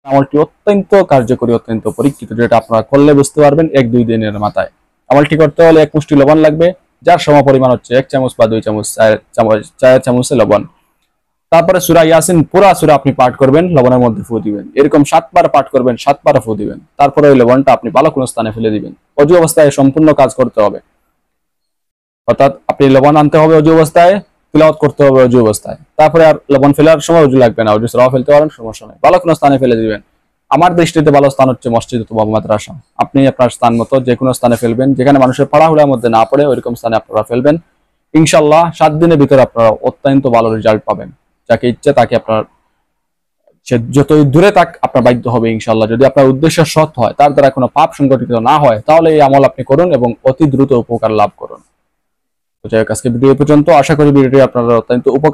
আমলটি অত্যন্ত কার্যকরী, অত্যন্ত পরীক্ষিত, যেটা আপনারা করলে বুঝতে পারবেন 1-2 দিনের মাথায়। আমলটি করতে হলে 1 মুষ্টি লবণ লাগবে, যার সম পরিমাণ হচ্ছে 1 চামচ বা 2 চামচ, 4 চামচ লবণ। তারপরে সূরা ইয়াসিন পুরা সূরা আপনি পাঠ করবেন, লবণের মধ্যে ফু দিবেন, এরকম 7 বার পাঠ করবেন, 7 বার ফু দিবেন। তারপরে ওই লবণটা আপনি ভালো কোনো স্থানে ফেলে দিবেন। অজু অবস্থায় সম্পূর্ণ কাজ করতে হবে, অর্থাৎ আপনি লবণ আনতে হবে অজু অবস্থায়, তিলাওয়াত করতে হবে অজু অবস্থায়। তারপরে আর লবণ ফেলার সময় অজু লাগবে না, অজু ছাড়াও ফেলতে পারেন, সমস্যা নেই। ভালো কোনো স্থানে ফেলে দিবেন। আমার দৃষ্টিতে ভালো স্থান হচ্ছে মসজিদ অথবা মাদ্রাসা। আপনি আপনার স্থান মতো যে কোনো স্থানে ফেলবেন, যেখানে মানুষের পাড়াহুড়ার মধ্যে না পড়ে ওইরকম স্থানে আপনারা ফেলবেন। ইনশাআল্লাহ 7 দিনের ভিতরে আপনারা অত্যন্ত ভালো রেজাল্ট পাবেন। যাকে ইচ্ছে তাকে আপনার, সে যতই দূরে থাক, আপনার বাধ্য হবে ইনশাআল্লাহ। যদি আপনার উদ্দেশ্য সৎ হয়, তার দ্বারা কোনো পাপ সংগঠিত না হয়, তাহলে এই আমল আপনি করুন এবং অতি দ্রুত উপকার লাভ করুন। তো যাই হোক, আজকে ভিডিও পর্যন্ত। আশা করি ভিডিওটি আপনারা অত্যন্ত উপকার